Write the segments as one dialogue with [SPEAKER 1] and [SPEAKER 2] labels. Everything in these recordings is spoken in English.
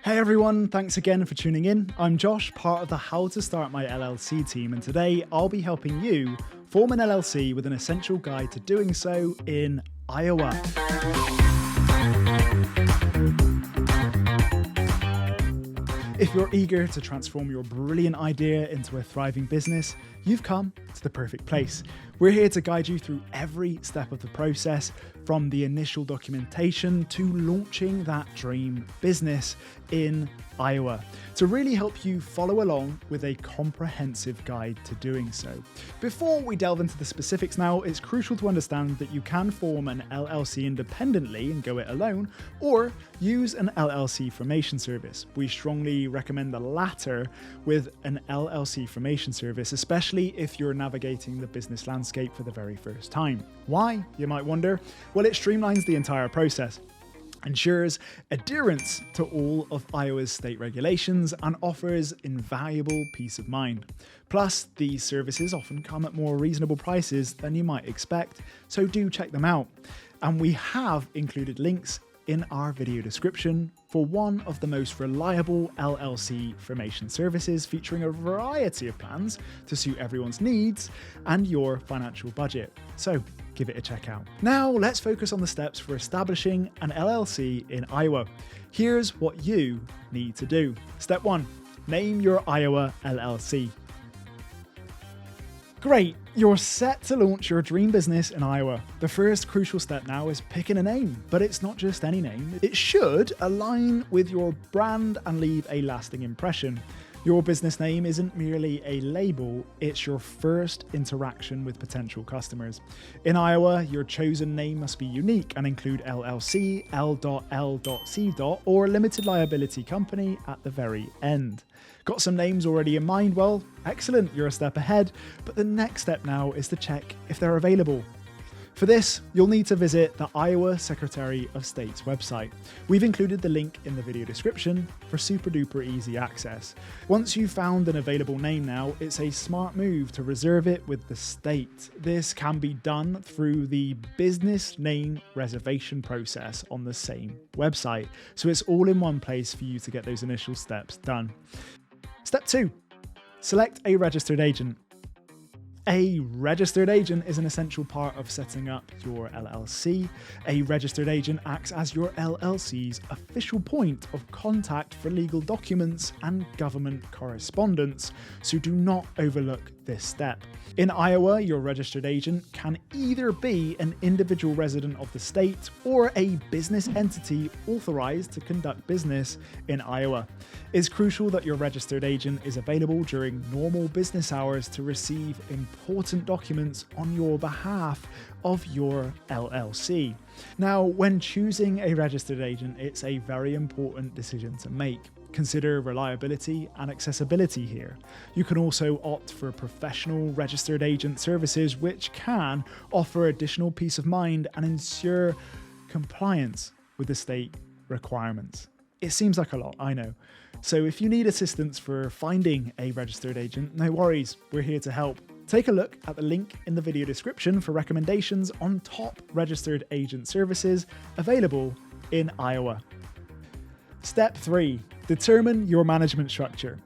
[SPEAKER 1] Hey everyone, thanks again for tuning in. I'm Josh, part of the How to Start My LLC team, and today I'll be helping you form an LLC with an essential guide to doing so in Iowa. If you're eager to transform your brilliant idea into a thriving business, you've come to the perfect place. We're here to guide you through every step of the process, from the initial documentation to launching that dream business in Iowa, to really help you follow along with a comprehensive guide to doing so. Before we delve into the specifics now, it's crucial to understand that you can form an LLC independently and go it alone, or use an LLC formation service. We strongly recommend the latter with an LLC formation service, especially if you're navigating the business landscape for the very first time. Why, you might wonder? Well, it streamlines the entire process, ensures adherence to all of Iowa's state regulations, and offers invaluable peace of mind. Plus, these services often come at more reasonable prices than you might expect, so do check them out. And we have included links in our video description for one of the most reliable LLC formation services, featuring a variety of plans to suit everyone's needs and your financial budget. So give it a check out. Now let's focus on the steps for establishing an LLC in Iowa. Here's what you need to do. Step 1, name your Iowa LLC. Great, you're set to launch your dream business in Iowa. The first crucial step now is picking a name, but it's not just any name. It should align with your brand and leave a lasting impression. Your business name isn't merely a label, it's your first interaction with potential customers. In Iowa, your chosen name must be unique and include LLC, L.L.C. or limited liability company at the very end. Got some names already in mind? Well, excellent, you're a step ahead, but the next step now is to check if they're available. For this, you'll need to visit the Iowa Secretary of State's website. We've included the link in the video description for super duper easy access. Once you've found an available name now, it's a smart move to reserve it with the state. This can be done through the business name reservation process on the same website. So it's all in one place for you to get those initial steps done. Step 2, select a registered agent. A registered agent is an essential part of setting up your LLC. A registered agent acts as your LLC's official point of contact for legal documents and government correspondence, so do not overlook this step. In Iowa, your registered agent can either be an individual resident of the state or a business entity authorized to conduct business in Iowa. It's crucial that your registered agent is available during normal business hours to receive important documents on your behalf of your LLC. Now, when choosing a registered agent, it's a very important decision to make. Consider reliability and accessibility here. You can also opt for professional registered agent services, which can offer additional peace of mind and ensure compliance with the state requirements. It seems like a lot, I know. So if you need assistance for finding a registered agent, no worries, we're here to help. Take a look at the link in the video description for recommendations on top registered agent services available in Iowa. Step 3, determine your management structure.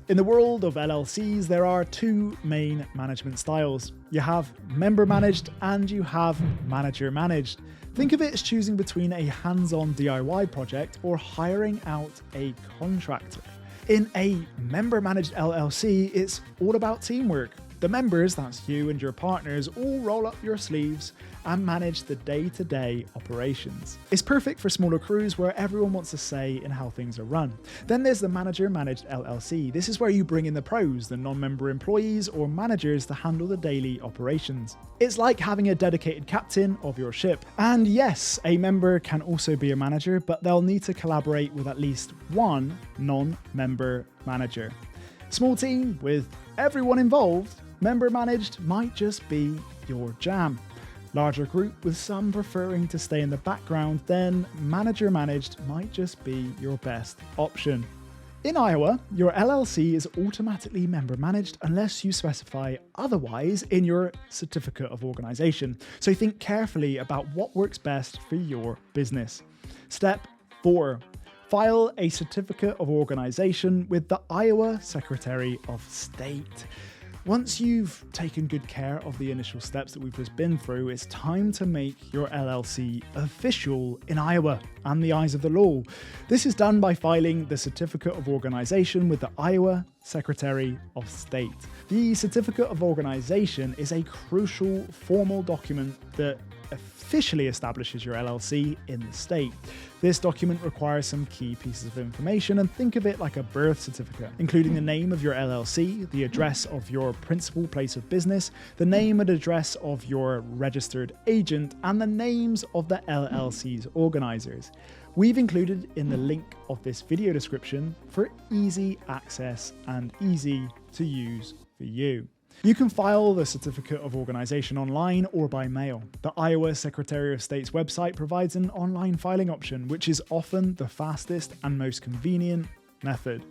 [SPEAKER 1] In the world of LLCs, there are two main management styles. You have member managed and you have manager managed. Think of it as choosing between a hands-on DIY project or hiring out a contractor. In a member managed LLC, it's all about teamwork. The members, that's you and your partners, all roll up your sleeves and manage the day-to-day operations. It's perfect for smaller crews where everyone wants a say in how things are run. Then there's the manager-managed LLC. This is where you bring in the pros, the non-member employees or managers to handle the daily operations. It's like having a dedicated captain of your ship. And yes, a member can also be a manager, but they'll need to collaborate with at least one non-member manager. Small team with everyone involved, member managed might just be your jam. Larger group with some preferring to stay in the background, then manager managed might just be your best option. In Iowa, your LLC is automatically member managed unless you specify otherwise in your certificate of organization. So think carefully about what works best for your business. Step 4. File a certificate of organization with the Iowa Secretary of State. Once you've taken good care of the initial steps that we've just been through, it's time to make your LLC official in Iowa and the eyes of the law. This is done by filing the Certificate of Organization with the Iowa Secretary of State. The Certificate of Organization is a crucial formal document that officially establishes your LLC in the state. This document requires some key pieces of information, and think of it like a birth certificate, including the name of your LLC, the address of your principal place of business, the name and address of your registered agent, and the names of the LLC's organizers. We've included in the link of this video description for easy access and easy to use for you. You can file the Certificate of Organization online or by mail. The Iowa Secretary of State's website provides an online filing option, which is often the fastest and most convenient method.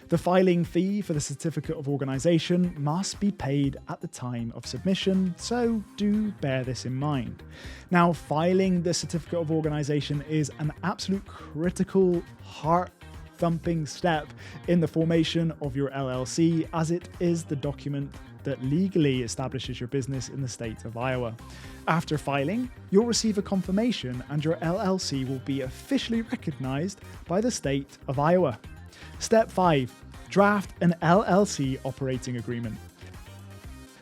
[SPEAKER 1] The filing fee for the Certificate of Organization must be paid at the time of submission, so do bear this in mind. Now, filing the Certificate of Organization is an absolute critical, heart-thumping step in the formation of your LLC, as it is the document that legally establishes your business in the state of Iowa. After filing, you'll receive a confirmation and your LLC will be officially recognized by the state of Iowa. Step 5. Draft an LLC operating agreement.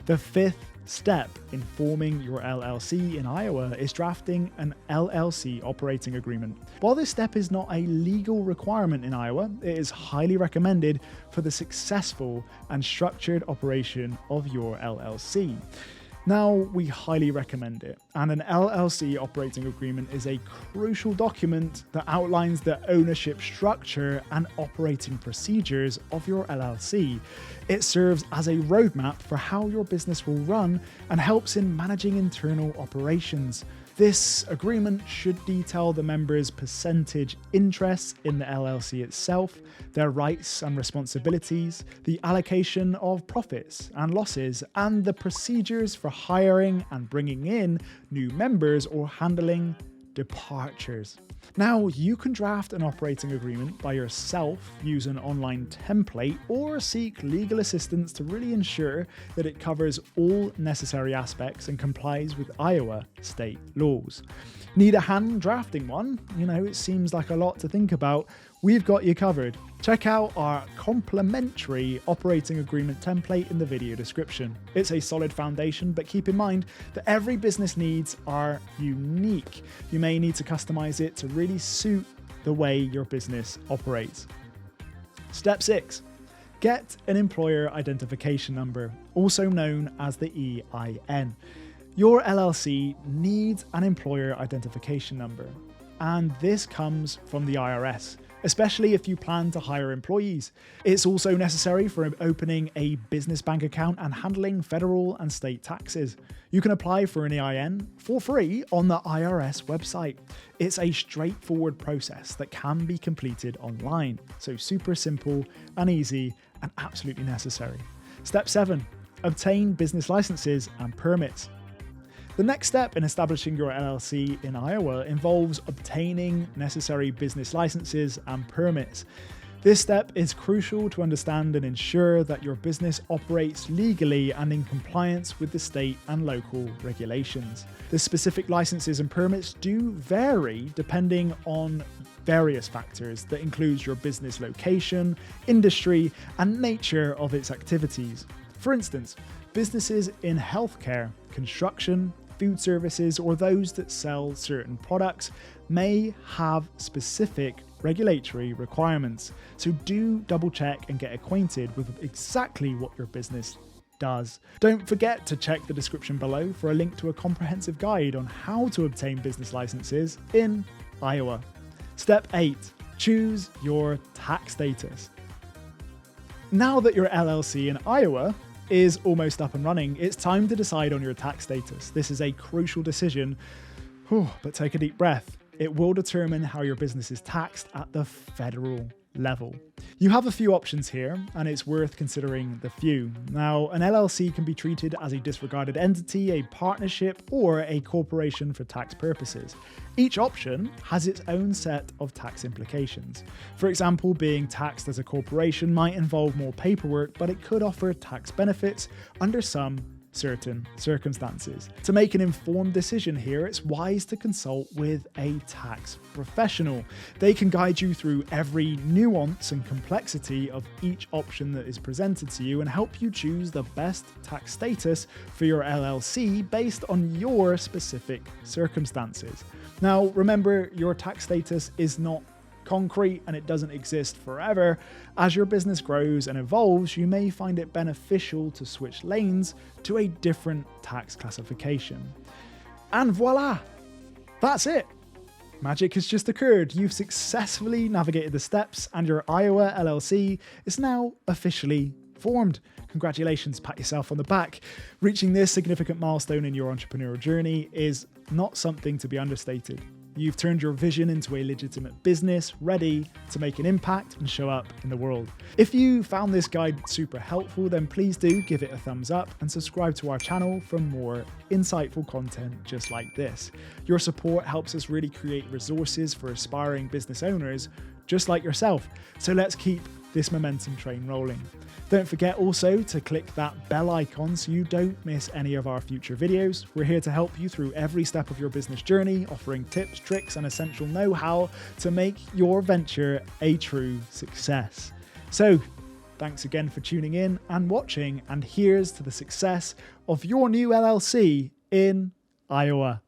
[SPEAKER 1] The fifth step in forming your LLC in Iowa is drafting an LLC operating agreement. While this step is not a legal requirement in Iowa, it is highly recommended for the successful and structured operation of your LLC. Now, we highly recommend it, and an LLC operating agreement is a crucial document that outlines the ownership structure and operating procedures of your LLC. It serves as a roadmap for how your business will run and helps in managing internal operations. This agreement should detail the members' percentage interests in the LLC itself, their rights and responsibilities, the allocation of profits and losses, and the procedures for hiring and bringing in new members or handling departures. Now, you can draft an operating agreement by yourself, use an online template, or seek legal assistance to really ensure that it covers all necessary aspects and complies with Iowa state laws. Need a hand drafting one? It seems like a lot to think about. We've got you covered. Check out our complimentary operating agreement template in the video description. It's a solid foundation, but keep in mind that every business needs are unique. You may need to customize it to really suit the way your business operates. Step 6. Get an employer identification number, also known as the EIN. Your LLC needs an employer identification number, and this comes from the IRS, especially if you plan to hire employees. It's also necessary for opening a business bank account and handling federal and state taxes. You can apply for an EIN for free on the IRS website. It's a straightforward process that can be completed online, so super simple and easy and absolutely necessary. Step 7. Obtain business licenses and permits. The next step in establishing your LLC in Iowa involves obtaining necessary business licenses and permits. This step is crucial to understand and ensure that your business operates legally and in compliance with the state and local regulations. The specific licenses and permits do vary depending on various factors that includes your business location, industry, and nature of its activities. For instance, businesses in healthcare, construction, food services, or those that sell certain products may have specific regulatory requirements. So do double check and get acquainted with exactly what your business does. Don't forget to check the description below for a link to a comprehensive guide on how to obtain business licenses in Iowa. Step 8. Choose your tax status. Now that your LLC in Iowa is almost up and running, it's time to decide on your tax status. This is a crucial decision, but take a deep breath. It will determine how your business is taxed at the federal level. You have a few options here, and it's worth considering the few. Now, an LLC can be treated as a disregarded entity, a partnership, or a corporation for tax purposes. Each option has its own set of tax implications. For example, being taxed as a corporation might involve more paperwork, but it could offer tax benefits under some certain circumstances. To make an informed decision here, it's wise to consult with a tax professional. They can guide you through every nuance and complexity of each option that is presented to you and help you choose the best tax status for your LLC based on your specific circumstances. Now, remember, your tax status is not concrete and it doesn't exist forever. As your business grows and evolves, you may find it beneficial to switch lanes to a different tax classification. And voila, that's it. Magic has just occurred. You've successfully navigated the steps and your Iowa LLC is now officially formed. Congratulations, pat yourself on the back. Reaching this significant milestone in your entrepreneurial journey is not something to be understated. You've turned your vision into a legitimate business, ready to make an impact and show up in the world. If you found this guide super helpful, then please do give it a thumbs up and subscribe to our channel for more insightful content just like this. Your support helps us really create resources for aspiring business owners just like yourself. So let's keep this momentum train rolling. Don't forget also to click that bell icon so you don't miss any of our future videos. We're here to help you through every step of your business journey, offering tips, tricks, and essential know-how to make your venture a true success. So, thanks again for tuning in and watching, and here's to the success of your new LLC in Iowa.